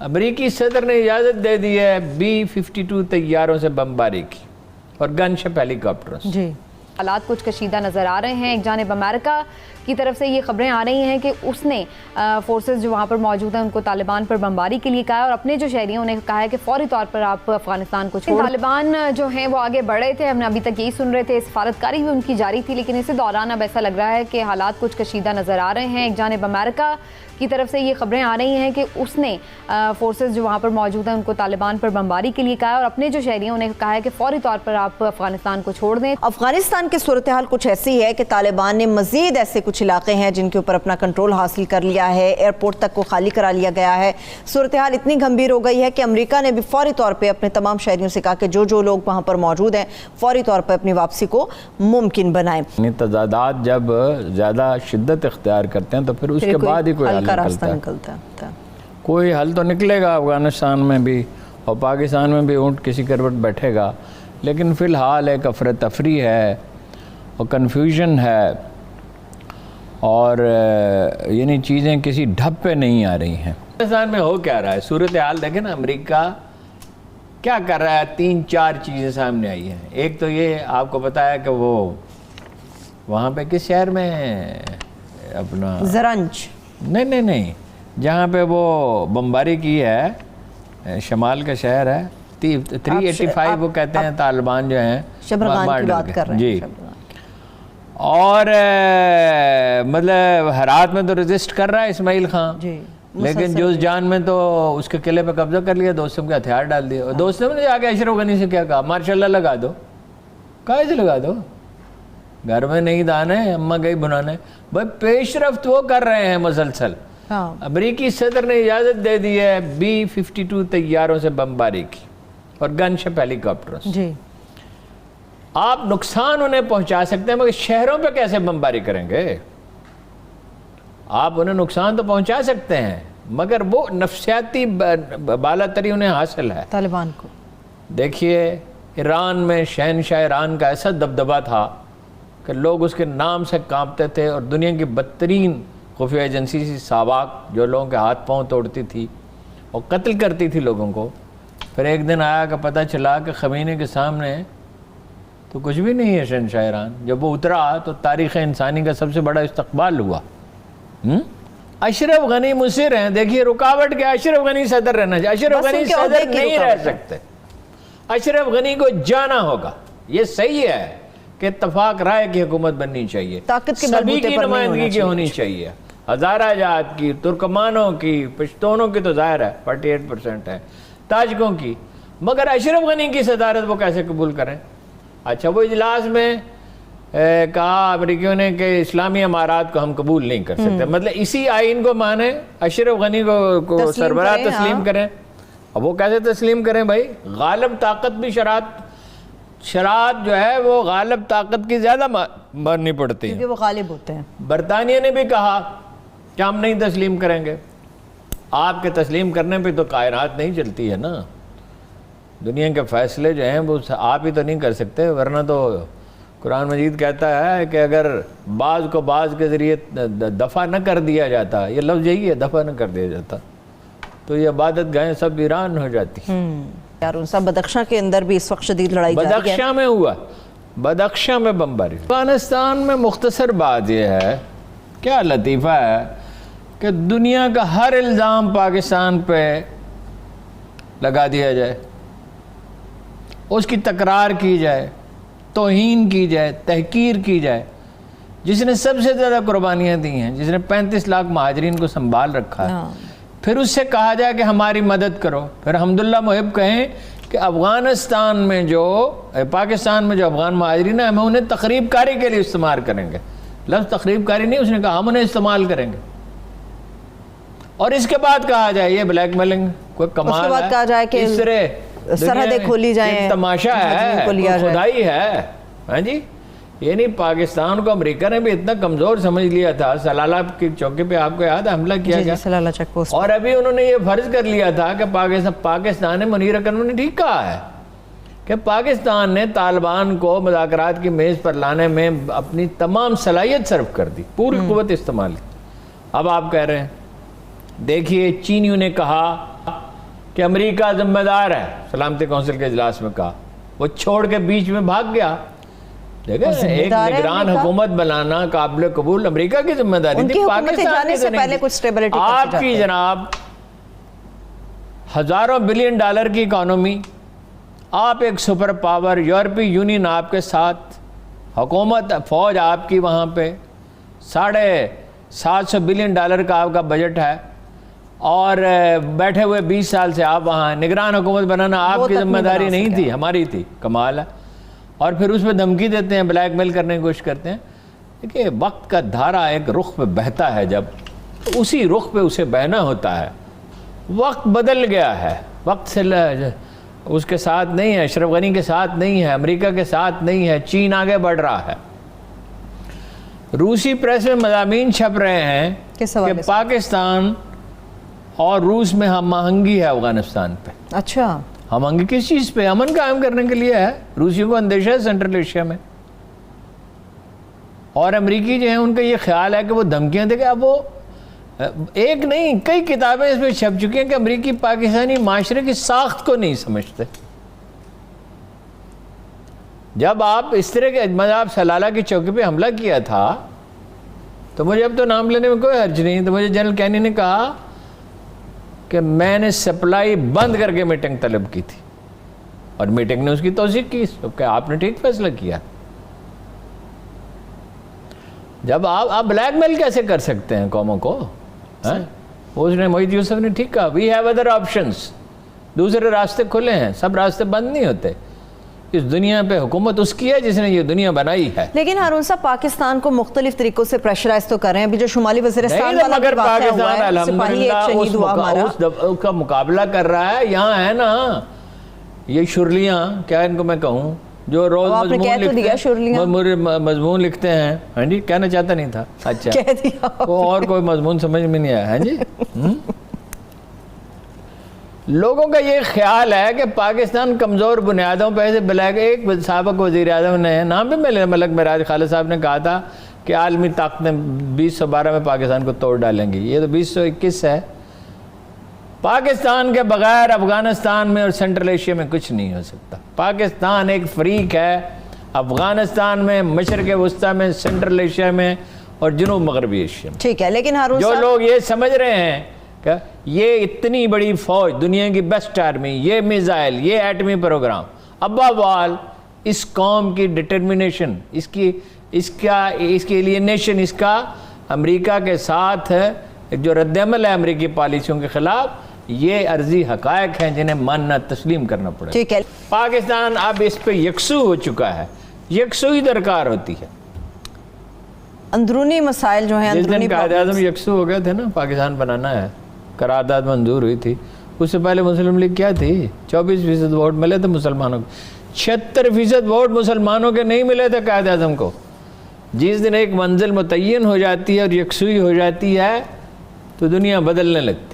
امریکی صدر نے اجازت دے دی ہے B-52 طیاروں سے بمباری کی اور گن شپ ہیلی کاپٹروں سے۔ حالات کچھ کشیدہ نظر آ رہے ہیں۔ ایک جانب امریکہ کی طرف سے یہ خبریں آ رہی ہیں کہ اس نے فورسز جو وہاں پر موجود ہیں ان کو طالبان پر بمباری کے لیے کہا ہے، اور اپنے جو شہریوں نے کہا ہے کہ فوری طور پر آپ افغانستان کو چھوڑ۔ طالبان جو ہیں وہ آگے بڑھ رہے تھے، ہم نے ابھی تک یہی سن رہے تھے، سفارتکاری بھی ان کی جاری تھی، لیکن اسی دوران اب ایسا لگ رہا ہے کہ حالات کچھ کشیدہ نظر آ رہے ہیں۔ ایک جانب امریکہ کی طرف سے یہ خبریں آ رہی ہیں کہ اس نے فورسز جو وہاں پر موجود ہیں ان کو طالبان پر بمباری کے لیے کہا ہے، اور اپنے جو شہریوں نے کہا ہے کہ فوری طور پر آپ افغانستان کو چھوڑ دیں۔ افغانستان کی صورتحال کچھ ایسی ہے کہ طالبان نے مزید ایسے کچھ علاقے ہیں جن کے اوپر اپنا کنٹرول حاصل کر لیا ہے، ایئرپورٹ تک کو خالی کرا لیا گیا ہے۔ صورتحال اتنی گھمبیر ہو گئی ہے کہ امریکہ نے بھی فوری طور پہ اپنے تمام شہریوں سے کہا کہ جو لوگ وہاں پر موجود ہیں فوری طور پر اپنی واپسی کو ممکن بنائیں۔ تضادات جب زیادہ شدت اختیار کرتے ہیں تو پھر اس کے بعد ہی کوئی حل نکلتا ہے۔ کوئی حل تو نکلے گا افغانستان میں بھی اور پاکستان میں بھی، اونٹ کسی کروٹ بیٹھے گا، لیکن فی الحال ایک افراتفری ہے اور کنفیوژن ہے، اور یعنی چیزیں کسی ڈھب پہ نہیں آ رہی ہیں۔ پاکستان میں ہو کیا رہا ہے؟ صورتحال دیکھیں نا، امریکہ کیا کر رہا ہے؟ 3-4 چیزیں سامنے آئی ہیں۔ ایک تو یہ آپ کو پتا ہے کہ وہ وہاں پہ کس شہر میں اپنا زرنج، نہیں جہاں پہ وہ بمباری کی ہے، شمال کا شہر ہے 385، وہ کہتے ہیں طالبان جو ہیں شبرغان کی بات کر رہے ہیں جی، اور مطلب ہرات میں تو ریزسٹ کر رہا ہے اسماعیل خان، لیکن جوز جان میں تو اس کے قلعے پہ قبضہ کر لیا، دوستوں کے ہتھیار ڈال دیے، اور دوستوں نے آگے اشرف غنی سے کیا کہا؟ ماشاءاللہ لگا دو، کہاں سے لگا دو، گھر میں نہیں دانے اماں گئی بنانے۔ بھائی پیش رفت وہ کر رہے ہیں مسلسل۔ امریکی صدر نے اجازت دے دی ہے B-52 طیاروں سے بمباری کی اور گن شپ ہیلی کاپٹروں سے۔ آپ نقصان انہیں پہنچا سکتے ہیں، مگر شہروں پہ کیسے بمباری کریں گے؟ آپ انہیں نقصان تو پہنچا سکتے ہیں، مگر وہ نفسیاتی بالاتری انہیں حاصل ہے طالبان کو۔ دیکھیے ایران میں شہنشاہ ایران کا ایسا دبدبہ تھا کہ لوگ اس کے نام سے کانپتے تھے، اور دنیا کی بدترین خفیہ ایجنسی سی ساواک جو لوگوں کے ہاتھ پاؤں توڑتی تھی اور قتل کرتی تھی لوگوں کو، پھر ایک دن آیا کہ پتہ چلا کہ خمینی کے سامنے تو کچھ بھی نہیں ہے شہنشاہ ایران۔ جب وہ اترا تو تاریخ انسانی کا سب سے بڑا استقبال ہوا۔ اشرف غنی مصر ہیں، دیکھیے رکاوٹ کیا؟ اشرف غنی صدر رہنا چاہیے، اشرف غنی صدر نہیں رہ سکتے، اشرف غنی کو جانا ہوگا۔ یہ صحیح ہے کہ اتفاق رائے کی حکومت بننی چاہیے، سبھی کی نمائندگی کی ہونی چاہیے، ہزارہ جات کی، ترکمانوں کی، پشتونوں کی تو ظاہر ہے 48% ہے، تاجکوں کی، مگر اشرف غنی کی صدارت وہ کیسے قبول کریں؟ اچھا، وہ اجلاس میں کہا امریکیوں نے کہ اسلامی امارات کو ہم قبول نہیں کر سکتے، مطلب اسی آئین کو مانیں، اشرف غنی کو سربراہ تسلیم کریں۔ اب وہ کیسے تسلیم کریں بھائی؟ غالب طاقت بھی شرائط جو ہے وہ غالب طاقت کی زیادہ ماننی پڑتی ہے، کیونکہ وہ غالب ہوتے ہیں۔ برطانیہ نے بھی کہا کہ ہم نہیں تسلیم کریں گے۔ آپ کے تسلیم کرنے پہ تو کائنات نہیں چلتی ہے نا، دنیا کے فیصلے جو ہیں وہ آپ ہی تو نہیں کر سکتے، ورنہ تو قرآن مجید کہتا ہے کہ اگر بعض کو بعض کے ذریعے دفع نہ کر دیا جاتا، یہ لفظ یہی ہے، دفع نہ کر دیا جاتا، تو یہ عبادت گاہیں سب ایران ہو جاتی۔ یار ان سب بدخشاں کے اندر بھی اس وقت شدید لڑائی جاری ہے۔ بدخشاں میں ہوا، بدخشاں میں بمباری۔ افغانستان میں مختصر بات یہ ہے، کیا لطیفہ ہے کہ دنیا کا ہر الزام پاکستان پہ لگا دیا جائے، اس کی تکرار کی جائے، توہین کی جائے، تحقیر کی جائے۔ جس نے سب سے زیادہ قربانیاں دی ہیں، جس نے 35 لاکھ مہاجرین کو سنبھال رکھا ہے، پھر اس سے کہا جائے کہ ہماری مدد کرو، پھر حمداللہ محب کہیں کہ افغانستان میں جو پاکستان میں جو افغان مہاجرین ہیں ہم انہیں تخریب کاری کے لیے استعمال کریں گے۔ لفظ تخریب کاری نہیں، اس نے کہا ہم انہیں استعمال کریں گے، اور اس کے بعد کہا جائے یہ بلیک میلنگ، کوئی کمال ہے، اس کے بعد کہا جائے کہ سرحدیں کھولی جائیں، تماشا ہے، خدائی ہے۔ ہاں جی، یعنی پاکستان کو امریکہ نے بھی اتنا کمزور سمجھ لیا تھا، سلالہ کی چوکی پہ آپ کو یاد ہے حملہ کیا گیا، سلالہ چیک پوسٹ، اور ابھی انہوں نے یہ فرض کر لیا تھا کہ پاکستان نے، منیر اکرم نے ٹھیک کہا ہے کہ پاکستان نے طالبان کو مذاکرات کی میز پر لانے میں اپنی تمام صلاحیت صرف کر دی، پوری قوت استعمال کی۔ اب آپ کہہ رہے ہیں، دیکھیے چینیوں نے کہا کہ امریکہ ذمہ دار ہے، سلامتی کونسل کے اجلاس میں کہا، وہ چھوڑ کے بیچ میں بھاگ گیا۔ دیکھیں ایک نگران حکومت بنانا قابل قبول امریکہ کی ذمہ داری تھی، پاکستان کی سے پہلے کچھ اسٹیبلٹی آپ کی جناب ہزاروں بلین ڈالر کی اکانومی، آپ ایک سپر پاور، یورپی یونین آپ کے ساتھ، حکومت فوج آپ کی وہاں پہ، 750 بلین ڈالر کا آپ کا بجٹ ہے، اور بیٹھے ہوئے 20 سال سے آپ وہاں نگران حکومت بنانا آپ کی ذمہ داری نہیں تھی، ہماری تھی۔ کمال ہے۔ اور پھر اس پہ دھمکی دیتے ہیں، بلیک میل کرنے کی کوشش کرتے ہیں۔ دیکھیں وقت کا دھارا ایک رخ پہ بہتا ہے جب، تو اسی رخ پہ اسے بہنا ہوتا ہے۔ وقت بدل گیا ہے، وقت سے اس کے ساتھ نہیں ہے، اشرف غنی کے ساتھ نہیں ہے، امریکہ کے ساتھ نہیں ہے، چین آگے بڑھ رہا ہے۔ روسی پریس میں مضامین چھپ رہے ہیں کہ پاکستان اور روس میں ہم آہنگی ہے افغانستان پہ۔ اچھا، ہم آہنگی کس چیز پہ؟ امن قائم کرنے کے لیے ہے۔ روسیوں کو اندیشہ ہے سینٹرل ایشیا میں، اور امریکی جو ہیں ان کا یہ خیال ہے کہ وہ دھمکیاں دے گا۔ اب وہ ایک نہیں کئی کتابیں اس میں چھپ چکی ہیں کہ امریکی پاکستانی معاشرے کی ساخت کو نہیں سمجھتے۔ جب آپ اس طرح کے مذہب سلالہ کی چوکی پہ حملہ کیا تھا تو مجھے اب تو نام لینے میں کوئی حرج نہیں، تو مجھے جنرل کینی نے کہا کہ میں نے سپلائی بند کر کے میٹنگ طلب کی تھی، اور میٹنگ نے اس کی توثیق کی کہ آپ نے ٹھیک فیصلہ کیا۔ جب آپ بلیک میل کیسے کر سکتے ہیں قوموں کو؟ اس نے محیط یوسف نے ٹھیک کہا، وی ہیو ادر آپشنز، دوسرے راستے کھلے ہیں، سب راستے بند نہیں ہوتے۔ اس دنیا پہ حکومت اس کی ہے جس نے یہ دنیا بنائی ہے۔ لیکن ہارون صاحب پاکستان کو مختلف طریقوں سے پریشرائز تو کر رہے ہیں، ابھی جو شمالی وزیرستان والا مگر پاکستان الحمدللہ اس کا مقابلہ کر رہا ہے۔ یہاں ہے نا یہ شرلیاں، کیا ان کو میں کہوں، جو روز مضمون لکھتے ہیں۔ ہاں جی، کہنا چاہتا نہیں تھا، اچھا اور کوئی مضمون سمجھ میں نہیں آیا۔ ہاں جی، لوگوں کا یہ خیال ہے کہ پاکستان کمزور بنیادوں پہ سے بلیک، ایک سابق وزیر اعظم نے نام بھی ملک معراج خالد صاحب نے کہا تھا کہ عالمی طاقتیں 2012 میں پاکستان کو توڑ ڈالیں گی، یہ تو 2021 ہے۔ پاکستان کے بغیر افغانستان میں اور سینٹرل ایشیا میں کچھ نہیں ہو سکتا۔ پاکستان ایک فریق ہے افغانستان میں، مشرق وسطیٰ میں، سینٹرل ایشیا میں اور جنوب مغربی ایشیا میں۔ ٹھیک ہے، لیکن ہارون جو لوگ یہ سمجھ رہے ہیں کہ یہ اتنی بڑی فوج، دنیا کی بیسٹ آرمی، یہ میزائل، یہ ایٹمی پروگرام، ابا وال اس قوم کی ڈٹرمنیشن، اس کی ایلینیشن، اس کا امریکہ کے ساتھ جو رد عمل ہے امریکی پالیسیوں کے خلاف، یہ عرضی حقائق ہیں جنہیں ماننا تسلیم کرنا پڑے۔ ٹھیک ہے، پاکستان اب اس پہ یکسو ہو چکا ہے، یکسوئی درکار ہوتی ہے۔ اندرونی مسائل جو ہیں، جس دن قائد اعظم یکسو ہو گئے تھے نا، پاکستان بنانا ہے، قرارداد منظور ہوئی تھی، اس سے پہلے مسلم لیگ کیا تھی؟ 24% ووٹ ملے تھے مسلمانوں کو، 76% ووٹ مسلمانوں کے نہیں ملے تھے قائد اعظم کو۔ جس دن ایک منزل متعین ہو جاتی ہے اور یکسوئی ہو جاتی ہے تو دنیا بدلنے لگتی ہے۔